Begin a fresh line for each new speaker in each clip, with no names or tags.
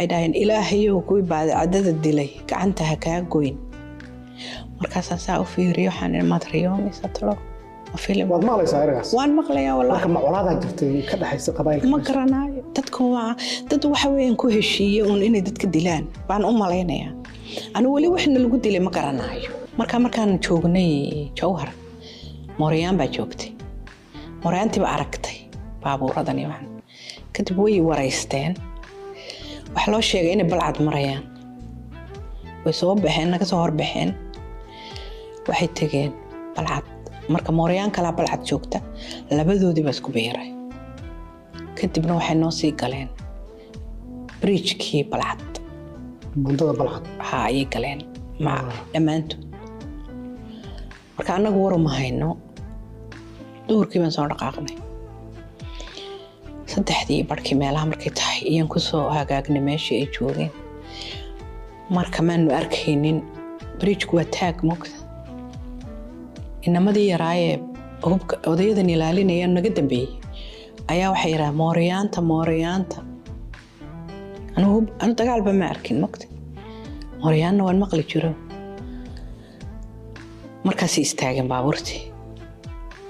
waxay dhaaheen ilaahayow kuwii baadicadada dilay gacanta ha kaa goyn markaasaan saa u fiiriyo waxaan idhi maad riyoonaysa talo film
waad maqlaysaa eragaas
waan maqlayaa wallaahi
marka macolaada jirtay ka dhaxaysa qabaayilka
ma garanayo dadku waa dad waxa weeyaan ku heshiiyay uun inay dadka dilaan baan u malaynayaa anigu weli waxna lagu dilay ma garanayo markaan joognay Jowhar Mooriyaan baa joogtay Mooriyaantii baa aragtay baabuuradan iyo waxan kadib way wareysteen wax loo sheegay inay balcad marayaan way soo baxeen naga soo horbaxeen waxay tageen balcad marka Mooriyaan kala balcad joogta labadoodii baa isku beeray kadibna waxay noo sii galeen bridge-kii balcad
buntada balcad
ay galeen ma dhamaanto marka anagu war ma hayno duurkii baan soo dhaqaaqnay saddexdii barkii meelaha markay tahay iyaan ku soo hagaagnay meeshii ay joogeen marka maanu arkaynin bridge-ku waa taag moogta inamadii yaraaye odayadan ilaalinaya naga dambeeyay ayaa waxay yiraahdeen Mooriyaanta anu dagaalba ma arkin moogta Mooriyaanna waan maqli jiro markaas istaageen baabuurtii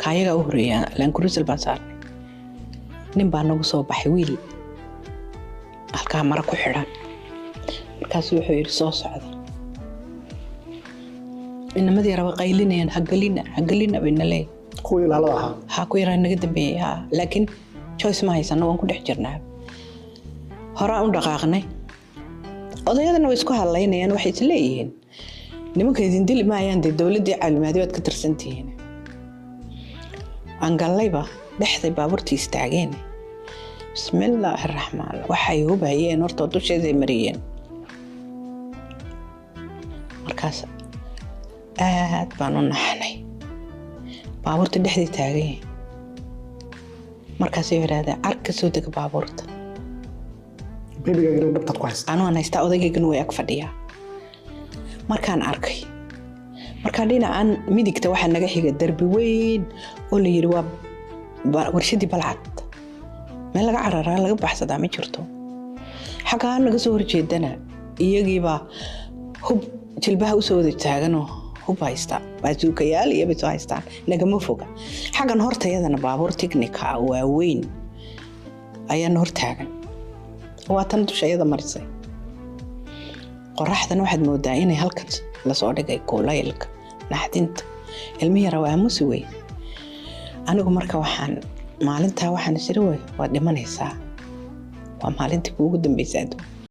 kaayaga u horeeyay Land Cruiser baa saarnay nin baa nagu soo baxay wiil halkaa mara ku xidhan markaas wuxuu yiri soo socda inamadii raba qaylinayaan hagalina baynalay
kuwa ilaalada
ha ku yaraan naga dambeeyay laakiin choice ma haysano waan ku dhex jirnaa hore aan dhaqaaqnay odayadana way isku hadlaynayaan waxay isleeyihiin nimanka idin dili maayaan dawladda caalamiyadeed ka tirsantihiin aan galayba dhexday baabuurtii istaageen bismillaahir rahmaan waxay hubayeen horta dusheeda mariyeen markaas aad baan u naxnay baabuurta dhexdii taagay markaas ay yiraahdeen arka soo deg baabuurta
bebiga inay dhabtad ku haysto
anoo haysta odaygeegan way ag fadhiyaa markaan arkay markaan dhinacan midigta waxa naga xiga darbi weyn oo la yiri waa warshadii balcad meel laga cararaa laga baxsadaa ma jirto xagaa naga soo horjeedana iyagiiba hub jilbaha u soo wada taaganoo hub haysta baasuukayaal iyo biso haystaan nagama foga xagan hortayadana baabuur tiknika waa weyn ayaan hor taagan waa tan dushayada marisay qoraxdan waxaad moodaa inay halkan la soo dhigay kulaylka naxdinta ilmihi rawaa musi way anigu marka maalinta waxaan isiri way waa dhimanaysaa waa maalintii ugu dambeysay